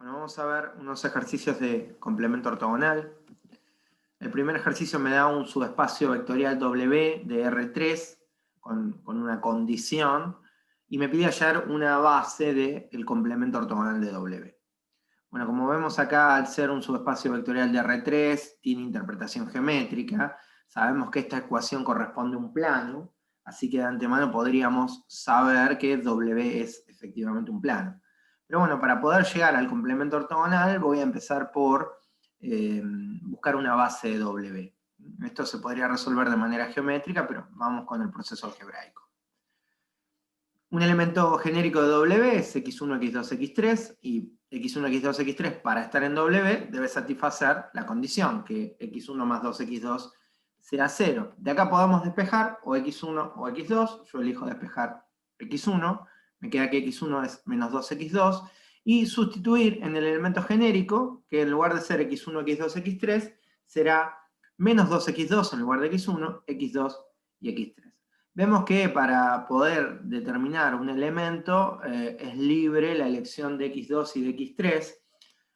Bueno, vamos a ver unos ejercicios de complemento ortogonal. El primer ejercicio me da un subespacio vectorial W de R3 con una condición y me pide hallar una base del complemento ortogonal de W. Bueno, como vemos acá, al ser un subespacio vectorial de R3, tiene interpretación geométrica. Sabemos que esta ecuación corresponde a un plano, así que de antemano podríamos saber que W es efectivamente un plano. Pero bueno, para poder llegar al complemento ortogonal voy a empezar por buscar una base de W. Esto se podría resolver de manera geométrica, pero vamos con el proceso algebraico. Un elemento genérico de W es x1, x2, x3, y x1, x2, x3 para estar en W debe satisfacer la condición, que x1 más 2x2 sea 0. De acá podemos despejar o x1 o x2, yo elijo despejar x1, me queda que x1 es menos 2x2, y sustituir en el elemento genérico, que en lugar de ser x1, x2, x3, será menos 2x2 en lugar de x1, x2 y x3. Vemos que para poder determinar un elemento es libre la elección de x2 y de x3,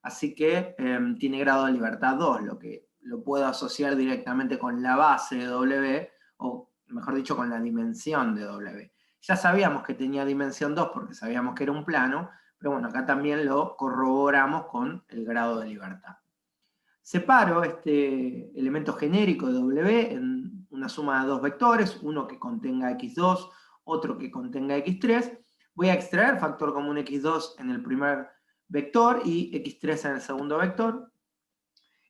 así que tiene grado de libertad 2, lo que lo puedo asociar directamente con la base de W, o mejor dicho, con la dimensión de W. Ya sabíamos que tenía dimensión 2 porque sabíamos que era un plano, pero bueno, acá también lo corroboramos con el grado de libertad. Separo este elemento genérico de W en una suma de dos vectores, uno que contenga x2, otro que contenga x3. Voy a extraer factor común x2 en el primer vector y x3 en el segundo vector.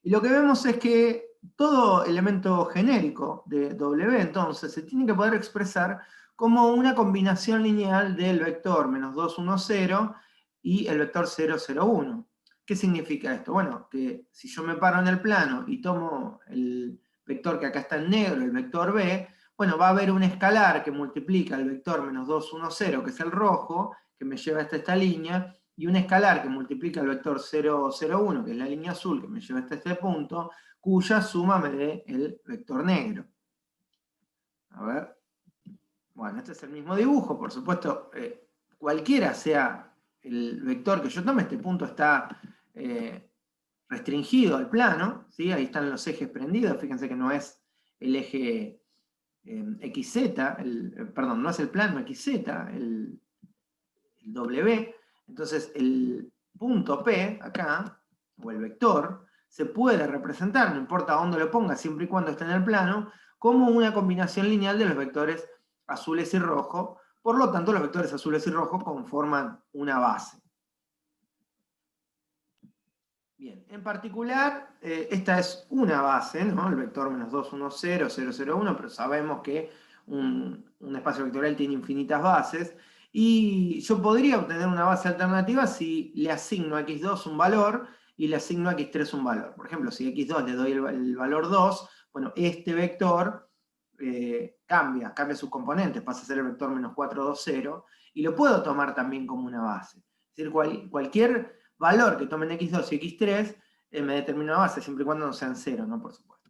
Y lo que vemos es que todo elemento genérico de W entonces se tiene que poder expresar como una combinación lineal del vector menos 2, 1, 0 y el vector 0, 0, 1. ¿Qué significa esto? Bueno, que si yo me paro en el plano y tomo el vector que acá está en negro, el vector B, bueno, va a haber un escalar que multiplica el vector menos 2, 1, 0, que es el rojo, que me lleva hasta esta línea, y un escalar que multiplica el vector 0, 0, 1, que es la línea azul, que me lleva hasta este punto, cuya suma me dé el vector negro. A ver. Bueno, este es el mismo dibujo, por supuesto, cualquiera sea el vector que yo tome, este punto está restringido al plano, ¿sí? Ahí están los ejes prendidos, fíjense que no es el eje XZ, perdón, no es el plano XZ, el W, entonces el punto P, acá, o el vector, se puede representar, no importa dónde lo ponga, siempre y cuando esté en el plano, como una combinación lineal de los vectores azules y rojos. Por lo tanto, los vectores azules y rojos conforman una base. Bien, en particular, esta es una base, ¿no? El vector menos 2, 1, 0, 0, 0, 1, pero sabemos que un espacio vectorial tiene infinitas bases. Y yo podría obtener una base alternativa si le asigno a x2 un valor y le asigno a x3 un valor. Por ejemplo, si a x2 le doy el valor 2, bueno, este vector cambia sus componentes, pasa a ser el vector menos 4, 2, 0, y lo puedo tomar también como una base. Es decir, cualquier valor que tomen x2 y x3 me determina una base, siempre y cuando no sean 0, ¿no? Por supuesto.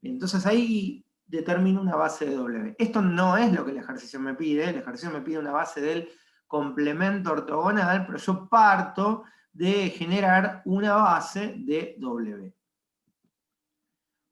Bien, entonces ahí determino una base de W. Esto no es lo que el ejercicio me pide. El ejercicio me pide una base del complemento ortogonal, pero yo parto de generar una base de W.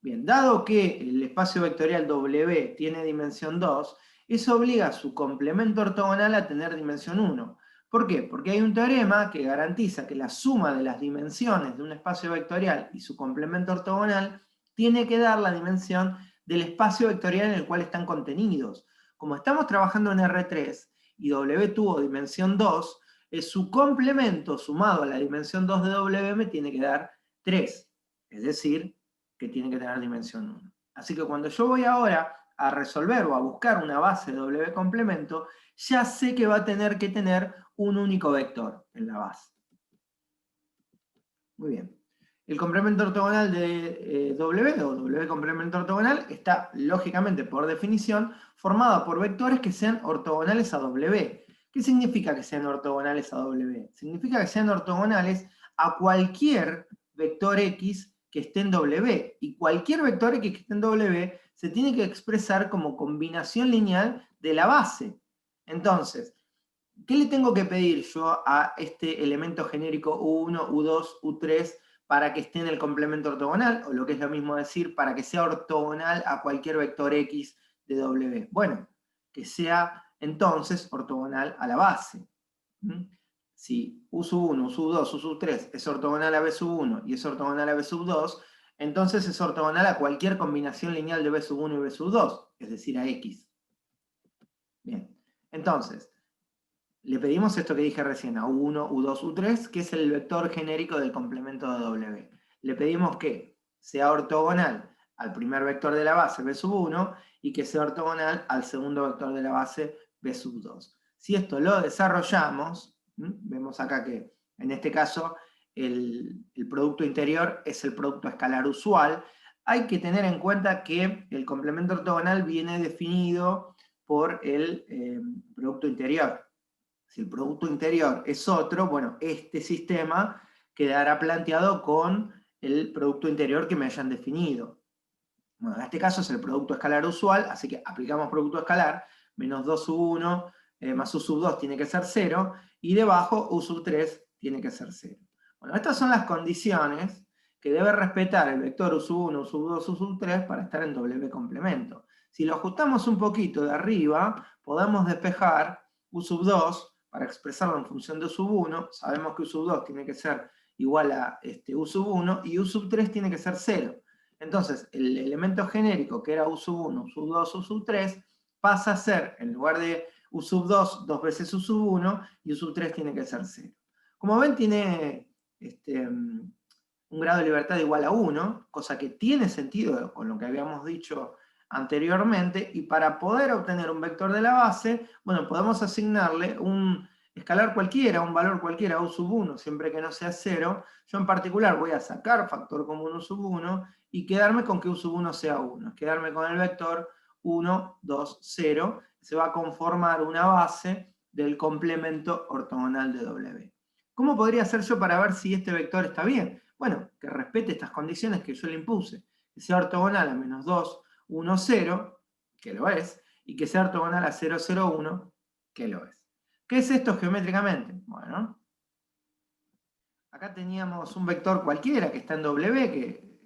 Bien, dado que el espacio vectorial W tiene dimensión 2, eso obliga a su complemento ortogonal a tener dimensión 1. ¿Por qué? Porque hay un teorema que garantiza que la suma de las dimensiones de un espacio vectorial y su complemento ortogonal tiene que dar la dimensión del espacio vectorial en el cual están contenidos. Como estamos trabajando en R3 y W tuvo dimensión 2, su complemento sumado a la dimensión 2 de W me tiene que dar 3. Es decir, que tiene que tener dimensión 1. Así que cuando yo voy ahora a resolver o a buscar una base de W complemento, ya sé que va a tener que tener un único vector en la base. Muy bien. El complemento ortogonal de W, o W complemento ortogonal, está lógicamente, por definición, formado por vectores que sean ortogonales a W. ¿Qué significa que sean ortogonales a W? Significa que sean ortogonales a cualquier vector X que esté en W. Y cualquier vector X que esté en W se tiene que expresar como combinación lineal de la base. Entonces, ¿Qué le tengo que pedir yo a este elemento genérico U1, U2, U3 para que esté en el complemento ortogonal? O lo que es lo mismo decir, para que sea ortogonal a cualquier vector X de W. Bueno, que sea entonces ortogonal a la base. Si U sub 1, U sub 2, U sub 3 es ortogonal a B sub 1 y es ortogonal a B sub 2, entonces es ortogonal a cualquier combinación lineal de B sub 1 y B sub 2, es decir, a X. Bien, entonces, le pedimos esto que dije recién, a U1, U2, U3, que es el vector genérico del complemento de W. Le pedimos que sea ortogonal al primer vector de la base, B sub 1, y que sea ortogonal al segundo vector de la base, B sub 2. Si esto lo desarrollamos, vemos acá que en este caso el producto interior es el producto escalar usual. Hay que tener en cuenta que el complemento ortogonal viene definido por el producto interior. Si el producto interior es otro, bueno, este sistema quedará planteado con el producto interior que me hayan definido. Bueno, en este caso es el producto escalar usual, así que aplicamos producto escalar, menos 2 sub 1 más U sub 2 tiene que ser 0, y debajo U sub 3 tiene que ser 0. Bueno, estas son las condiciones que debe respetar el vector U sub 1, U sub 2, U sub 3 para estar en W complemento. Si lo ajustamos un poquito de arriba, podemos despejar U sub 2 para expresarlo en función de U sub 1. Sabemos que U sub 2 tiene que ser igual a U sub 1 y U sub 3 tiene que ser 0. Entonces, el elemento genérico que era U sub 1, U sub 2, U sub 3, pasa a ser, en lugar de U sub 2, 2 veces U sub 1, y U sub 3 tiene que ser 0. Como ven, tiene un grado de libertad igual a 1, cosa que tiene sentido con lo que habíamos dicho anteriormente, y para poder obtener un vector de la base, bueno, podemos asignarle un escalar cualquiera, un valor cualquiera, U sub 1, siempre que no sea 0. Yo en particular voy a sacar factor común U sub 1 y quedarme con que U sub 1 sea 1, quedarme con el vector 1, 2, 0, se va a conformar una base del complemento ortogonal de W. ¿Cómo podría hacer yo para ver si este vector está bien? Bueno, que respete estas condiciones que yo le impuse, que sea ortogonal a menos 2, 1, 0, que lo es, y que sea ortogonal a 0, 0, 1, que lo es. ¿Qué es esto geométricamente? Bueno, acá teníamos un vector cualquiera que está en W,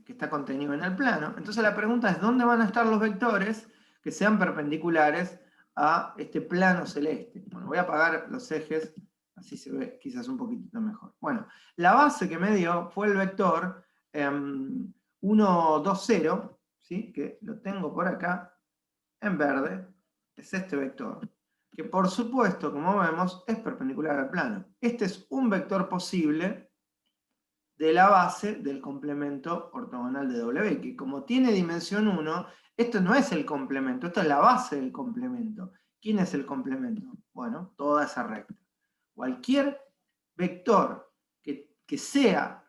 que está contenido en el plano. Entonces la pregunta es, ¿dónde van a estar los vectores que sean perpendiculares a este plano celeste? Bueno, voy a apagar los ejes, así se ve quizás un poquitito mejor. Bueno, la base que me dio fue el vector 1, 2, 0, ¿sí? Que lo tengo por acá, en verde, es este vector, que por supuesto, como vemos, es perpendicular al plano. Este es un vector posible de la base del complemento ortogonal de W, que como tiene dimensión 1, esto no es el complemento, esto es la base del complemento. ¿Quién es el complemento? Bueno, toda esa recta. Cualquier vector que sea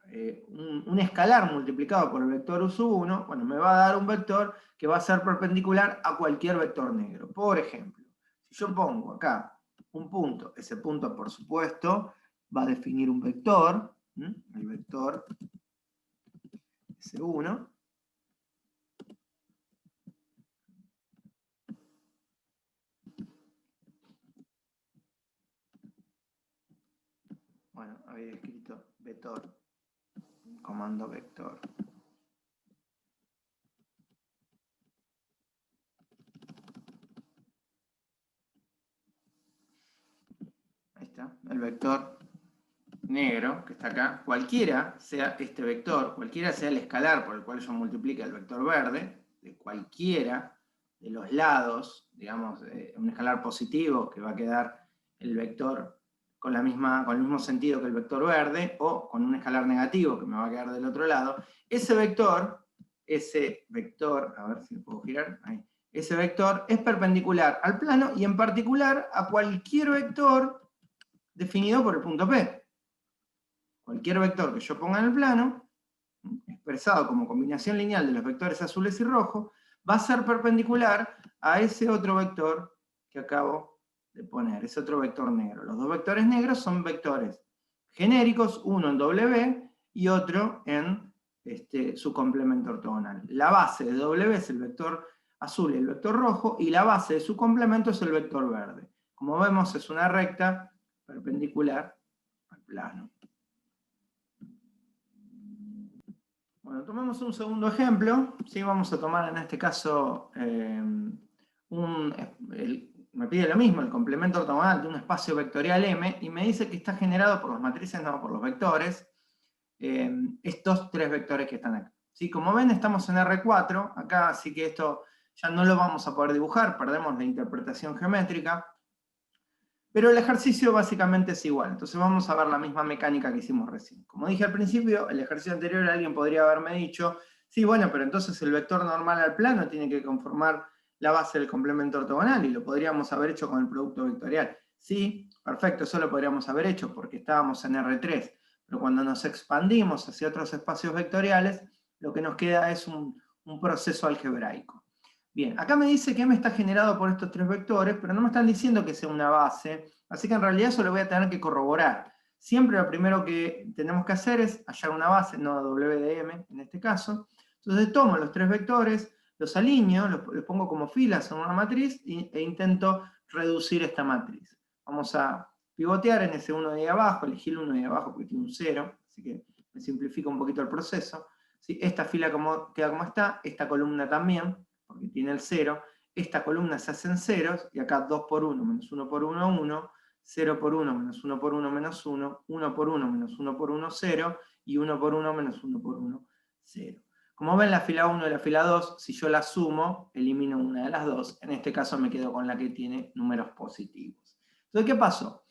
un escalar multiplicado por el vector U sub 1, bueno, me va a dar un vector que va a ser perpendicular a cualquier vector negro. Por ejemplo, si yo pongo acá un punto, ese punto por supuesto va a definir un vector, el vector S1, bueno, había escrito vector, comando vector. Ahí está, el vector negro, que está acá, cualquiera sea este vector, cualquiera sea el escalar por el cual yo multiplique el vector verde, de cualquiera de los lados, digamos, un escalar positivo que va a quedar el vector con el mismo sentido que el vector verde, o con un escalar negativo que me va a quedar del otro lado, ese vector, a ver si lo puedo girar, ahí, ese vector es perpendicular al plano y en particular a cualquier vector definido por el punto P. Cualquier vector que yo ponga en el plano, expresado como combinación lineal de los vectores azules y rojos, va a ser perpendicular a ese otro vector que acabo de poner, ese otro vector negro. Los dos vectores negros son vectores genéricos, uno en W y otro en su complemento ortogonal. La base de W es el vector azul y el vector rojo, y la base de su complemento es el vector verde. Como vemos, es una recta perpendicular al plano. Bueno, tomemos un segundo ejemplo. ¿Sí? Vamos a tomar en este caso me pide lo mismo, el complemento ortogonal de un espacio vectorial M, y me dice que está generado por las matrices, no por los vectores, estos tres vectores que están acá. ¿Sí? Como ven, estamos en R4, acá, así que esto ya no lo vamos a poder dibujar, perdemos la interpretación geométrica, pero el ejercicio básicamente es igual. Entonces vamos a ver la misma mecánica que hicimos recién. Como dije al principio, el ejercicio anterior alguien podría haberme dicho, sí, bueno, pero entonces el vector normal al plano tiene que conformar la base del complemento ortogonal, y lo podríamos haber hecho con el producto vectorial. Sí, perfecto, eso lo podríamos haber hecho porque estábamos en R3, pero cuando nos expandimos hacia otros espacios vectoriales, lo que nos queda es un proceso algebraico. Bien, acá me dice que M está generado por estos tres vectores, pero no me están diciendo que sea una base, así que en realidad eso lo voy a tener que corroborar. Siempre lo primero que tenemos que hacer es hallar una base, no W de M en este caso. Entonces tomo los tres vectores, los alineo, los pongo como filas en una matriz e intento reducir esta matriz. Vamos a pivotear en ese 1 de ahí abajo, elegí el 1 de ahí abajo porque tiene un 0, así que me simplifica un poquito el proceso. ¿Sí? Esta fila queda como está, esta columna también, porque tiene el 0, esta columna se hacen ceros, y acá 2 por 1 menos 1 por 1, 1, 0 por 1 menos 1 por 1 menos 1, 1 por 1 menos 1 por 1, 0, y 1 por 1 menos 1 por 1, 0. Como ven, la fila 1 y la fila 2, si yo la sumo, elimino una de las dos. En este caso me quedo con la que tiene números positivos. Entonces, ¿qué pasó?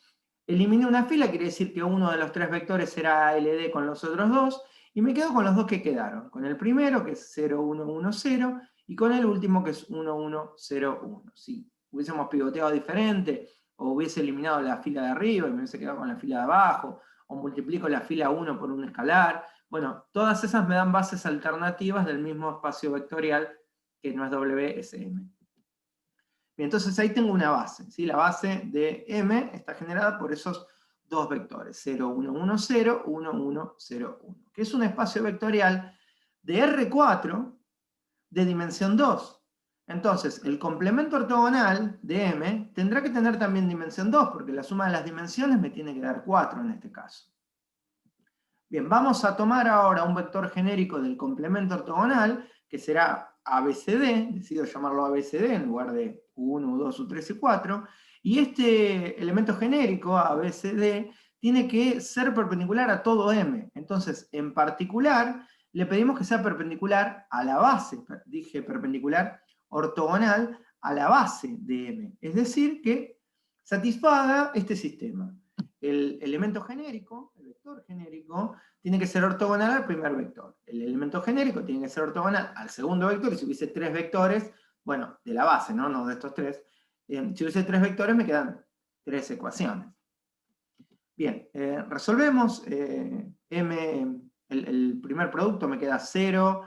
Eliminé una fila, quiere decir que uno de los tres vectores será ALD con los otros dos, y me quedo con los dos que quedaron. Con el primero, que es 0, 1, 1, 0, y con el último, que es 1, 1, 0, 1. Si hubiésemos pivoteado diferente, o hubiese eliminado la fila de arriba y me hubiese quedado con la fila de abajo, o multiplico la fila 1 por un escalar, bueno, todas esas me dan bases alternativas del mismo espacio vectorial, que no es W, es M. Bien, entonces ahí tengo una base, ¿sí? La base de M está generada por esos dos vectores, 0, 1, 1, 0, 1, 1, 0, 1, que es un espacio vectorial de R4 de dimensión 2. Entonces, el complemento ortogonal de M tendrá que tener también dimensión 2, porque la suma de las dimensiones me tiene que dar 4 en este caso. Bien, vamos a tomar ahora un vector genérico del complemento ortogonal, que será ABCD, decido llamarlo ABCD en lugar de U1, U2, U3 y 4, y este elemento genérico, ABCD, tiene que ser perpendicular a todo M. Entonces, en particular, le pedimos que sea perpendicular a la base, dije perpendicular ortogonal a la base de M, es decir, que satisfaga este sistema. El elemento genérico, el vector genérico, tiene que ser ortogonal al primer vector. El elemento genérico tiene que ser ortogonal al segundo vector, y si hubiese tres vectores, bueno, de la base, no de estos tres, si hubiese tres vectores me quedan tres ecuaciones. Bien, resolvemos. El primer producto me queda 0,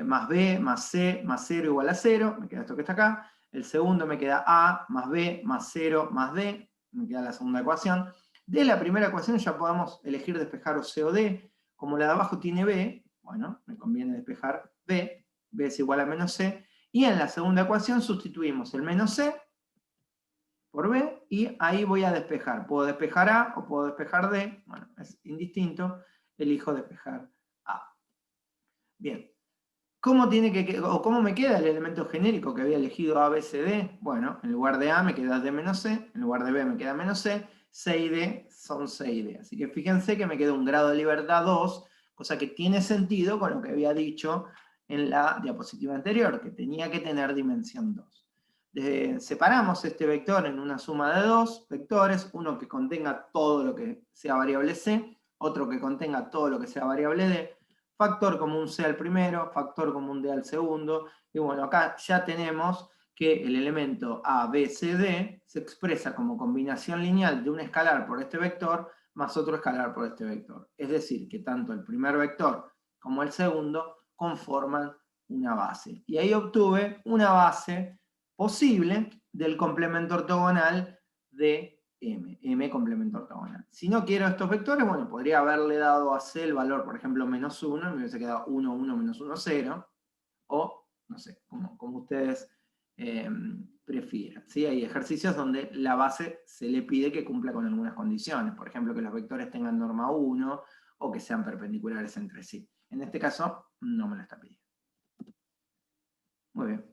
más b, más c, más 0 igual a 0, me queda esto que está acá. El segundo me queda a, más b, más 0, más d, me queda la segunda ecuación. De la primera ecuación ya podemos elegir despejar o c o d. Como la de abajo tiene b, bueno, me conviene despejar b, b es igual a menos c, y en la segunda ecuación sustituimos el menos c por b, y ahí voy a despejar. Puedo despejar a o puedo despejar d, bueno, es indistinto, elijo despejar a. Bien, ¿cómo me queda el elemento genérico que había elegido A, B, C, D? Bueno, en lugar de A me queda D menos C, en lugar de B me queda menos C, C y D son C y D. Así que fíjense que me queda un grado de libertad 2, cosa que tiene sentido con lo que había dicho en la diapositiva anterior, que tenía que tener dimensión 2. Separamos este vector en una suma de dos vectores, uno que contenga todo lo que sea variable C, otro que contenga todo lo que sea variable D, factor común C al primero, factor común D al segundo, y bueno, acá ya tenemos que el elemento A, B, C, D se expresa como combinación lineal de un escalar por este vector más otro escalar por este vector. Es decir, que tanto el primer vector como el segundo conforman una base. Y ahí obtuve una base posible del complemento ortogonal de M complemento ortogonal. Si no quiero estos vectores, bueno, podría haberle dado a C el valor, por ejemplo, menos 1, me hubiese quedado 1, 1, menos 1, 0, o, no sé, como ustedes prefiera, ¿sí? Hay ejercicios donde la base se le pide que cumpla con algunas condiciones, por ejemplo, que los vectores tengan norma 1 o que sean perpendiculares entre sí. En este caso, no me lo está pidiendo. Muy bien.